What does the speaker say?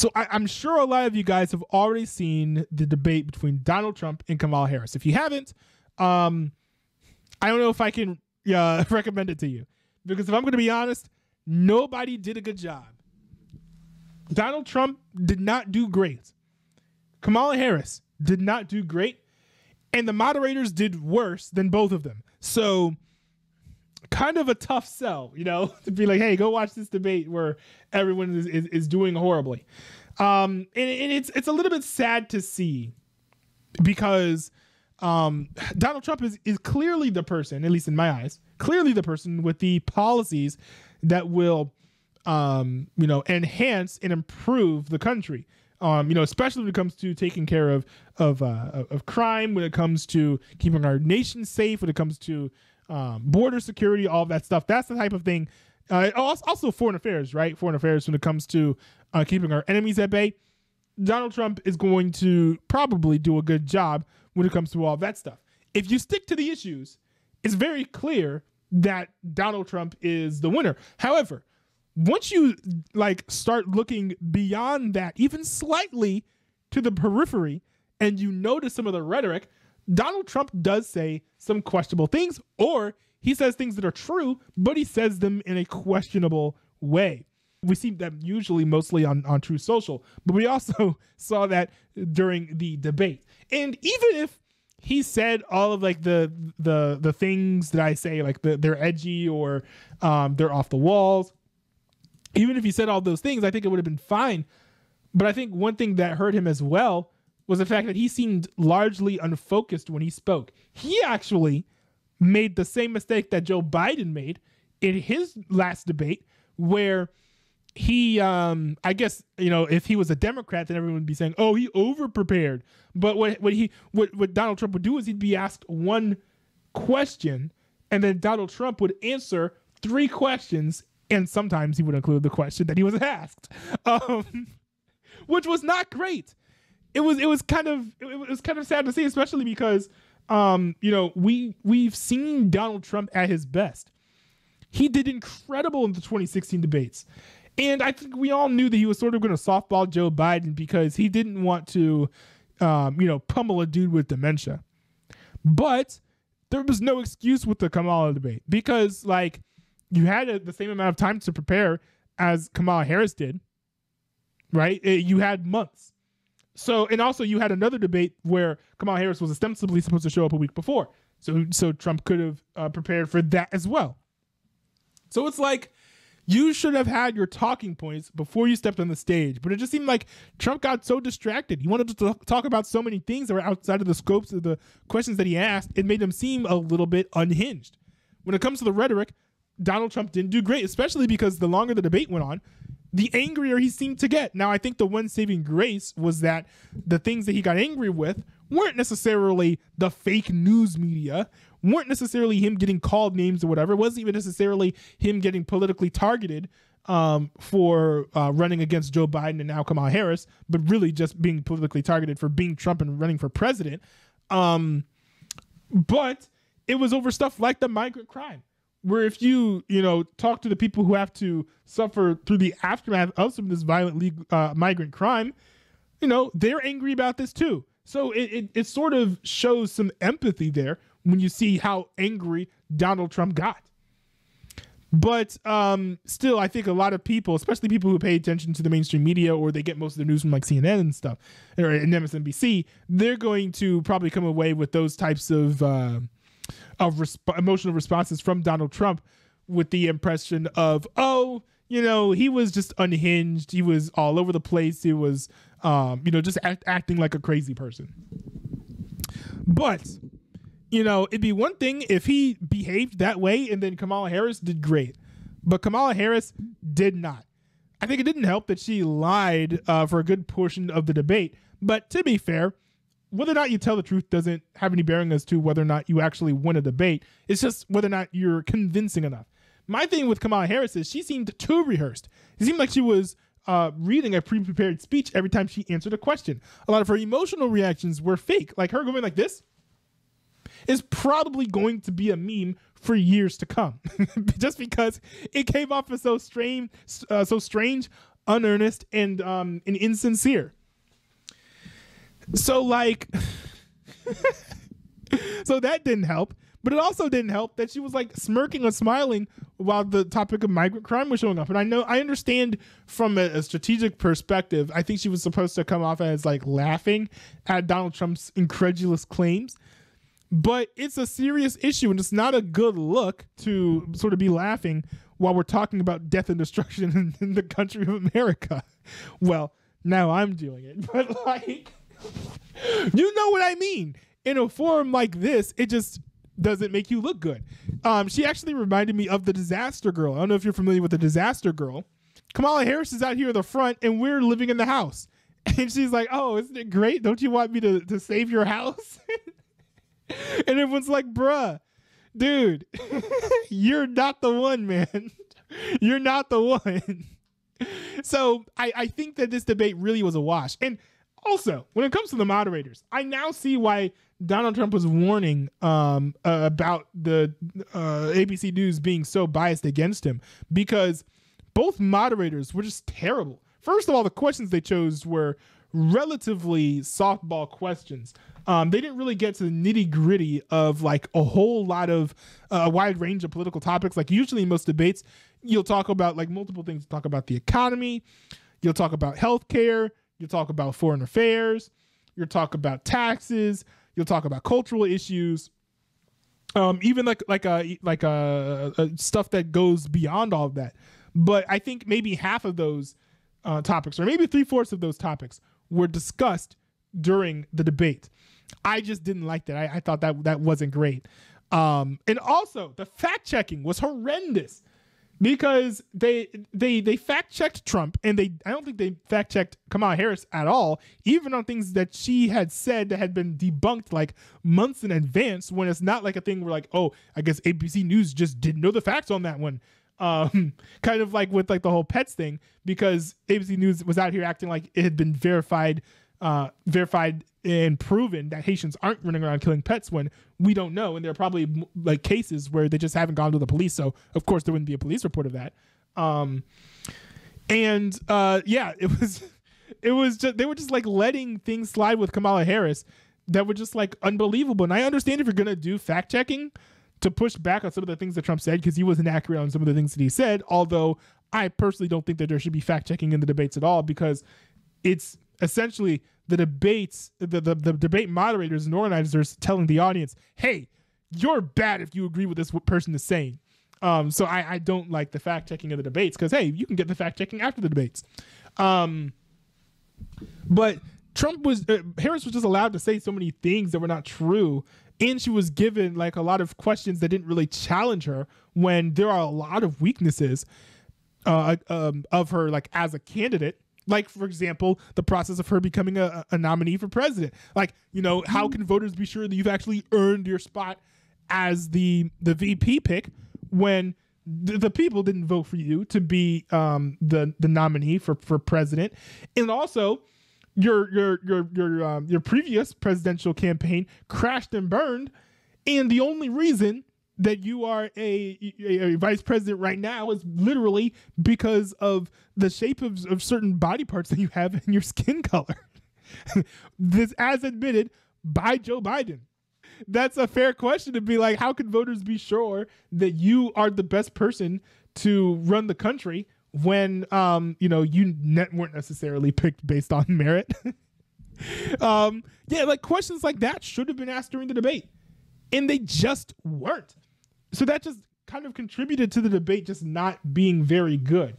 So I'm sure a lot of you guys have already seen the debate between Donald Trump and Kamala Harris. If you haven't, I don't know if I can recommend it to you, because if I'm going to be honest, nobody did a good job. Donald Trump did not do great. Kamala Harris did not do great. And the moderators did worse than both of them. So kind of a tough sell, to be like, hey, go watch this debate where everyone is doing horribly. And it's a little bit sad to see, because Donald Trump is clearly the person, at least in my eyes, clearly the person with the policies that will, enhance and improve the country. Especially when it comes to taking care of crime, when it comes to keeping our nation safe, when it comes to border security, all of that stuff. That's the type of thing. Also foreign affairs, right? Foreign affairs when it comes to keeping our enemies at bay. Donald Trump is going to probably do a good job when it comes to all of that stuff. If you stick to the issues, it's very clear that Donald Trump is the winner. However, once you start looking beyond that, even slightly to the periphery, and you notice some of the rhetoric, Donald Trump does say some questionable things, or he says things that are true, but he says them in a questionable way. We see that usually mostly on Truth Social, but we also saw that during the debate. And even if he said all of the things that I say, like they're edgy or they're off the walls, even if he said all those things, I think it would have been fine. But I think one thing that hurt him as well was the fact that he seemed largely unfocused when he spoke. He actually made the same mistake that Joe Biden made in his last debate, where he, I guess, if he was a Democrat, then everyone would be saying, oh, he over-prepared. But what Donald Trump would do is he'd be asked one question, and then Donald Trump would answer 3 questions, and sometimes he would include the question that he was asked, which was not great. It was kind of sad to see, especially because we've seen Donald Trump at his best. He did incredible in the 2016 debates. And I think we all knew that he was sort of going to softball Joe Biden because he didn't want to, pummel a dude with dementia. But there was no excuse with the Kamala debate, because you had the same amount of time to prepare as Kamala Harris did, right? You had months. So, and also you had another debate where Kamala Harris was ostensibly supposed to show up a week before. So Trump could have prepared for that as well. So it's like, you should have had your talking points before you stepped on the stage, but it just seemed like Trump got so distracted. He wanted to talk about so many things that were outside of the scopes of the questions that he asked. It made him seem a little bit unhinged. When it comes to the rhetoric, Donald Trump didn't do great, especially because the longer the debate went on, the angrier he seemed to get. Now, I think the one saving grace was that the things that he got angry with weren't necessarily the fake news media, weren't necessarily him getting called names or whatever. It wasn't even necessarily him getting politically targeted for running against Joe Biden and now Kamala Harris, but really just being politically targeted for being Trump and running for president. But it was over stuff like the migrant crime, where if you talk to the people who have to suffer through the aftermath of some of this violent migrant crime, they're angry about this too. So it sort of shows some empathy there when you see how angry Donald Trump got. But still, I think a lot of people, especially people who pay attention to the mainstream media, or they get most of their news from CNN and stuff, or MSNBC, they're going to probably come away with those types of emotional responses from Donald Trump with the impression of, he was just unhinged. He was all over the place. He was, just acting like a crazy person. But, it'd be one thing if he behaved that way and then Kamala Harris did great. But Kamala Harris did not. I think it didn't help that she lied for a good portion of the debate. But to be fair, whether or not you tell the truth doesn't have any bearing as to whether or not you actually win a debate. It's just whether or not you're convincing enough. My thing with Kamala Harris is she seemed too rehearsed. It seemed like she was reading a pre-prepared speech every time she answered a question. A lot of her emotional reactions were fake. Like her going like this is probably going to be a meme for years to come, just because it came off as so strange, unearnest, and insincere. So like, so that didn't help. But it also didn't help that she was like smirking or smiling while the topic of migrant crime was showing up. And I understand from a strategic perspective, I think she was supposed to come off as like laughing at Donald Trump's incredulous claims. But it's a serious issue, and it's not a good look to sort of be laughing while we're talking about death and destruction in the country of America. Well, now I'm doing it, but like, you know what I mean? In a forum like this, it just doesn't make you look good. She actually reminded me of the Disaster Girl. I don't know if you're familiar with the Disaster Girl. Kamala Harris is out here in the front, and we're living in the house. And she's like, oh, isn't it great? Don't you want me to save your house? And everyone's like, bruh, dude, you're not the one, man. You're not the one. So I think that this debate really was a wash. And also, when it comes to the moderators, I now see why Donald Trump was warning about the ABC News being so biased against him, because both moderators were just terrible. First of all, the questions they chose were relatively softball questions. They didn't really get to the nitty gritty of like a whole lot of a wide range of political topics. Like usually in most debates, you'll talk about like multiple things. You'll talk about the economy, you'll talk about healthcare, you'll talk about foreign affairs, you'll talk about taxes, you'll talk about cultural issues, even like stuff that goes beyond all of that. But I think maybe half of those topics, or maybe 3/4 of those topics, were discussed during the debate. I just didn't like that. I thought that wasn't great. And also, the fact checking was horrendous, because they fact checked Trump, and I don't think they fact checked Kamala Harris at all, even on things that she had said that had been debunked like months in advance, when it's not like a thing where like, oh, I guess ABC News just didn't know the facts on that one. Kind of like with like the whole pets thing, because ABC News was out here acting like it had been verified and proven that Haitians aren't running around killing pets, when we don't know. And there are probably like cases where they just haven't gone to the police. So of course there wouldn't be a police report of that. Yeah, it was just, they were just like letting things slide with Kamala Harris that were just like unbelievable. And I understand if you're going to do fact checking to push back on some of the things that Trump said, because he wasn't accurate on some of the things that he said. Although I personally don't think that there should be fact checking in the debates at all, because it's essentially the debates, the debate moderators and organizers telling the audience, hey, you're bad if you agree with this person is saying. So I don't like the fact checking of the debates, because hey, you can get the fact checking after the debates. But Harris was just allowed to say so many things that were not true. And she was given like a lot of questions that didn't really challenge her, when there are a lot of weaknesses of her, like as a candidate. Like, for example, the process of her becoming a nominee for president. Like, you know, how can voters be sure that you've actually earned your spot as the VP pick when the people didn't vote for you to be the nominee for president? And also, your previous presidential campaign crashed and burned, and the only reason that you are a vice president right now is literally because of the shape of certain body parts that you have in your skin color. This, as admitted by Joe Biden. That's a fair question to be like, how can voters be sure that you are the best person to run the country when you weren't necessarily picked based on merit? Yeah, like questions like that should have been asked during the debate, and they just weren't. So that just kind of contributed to the debate just not being very good.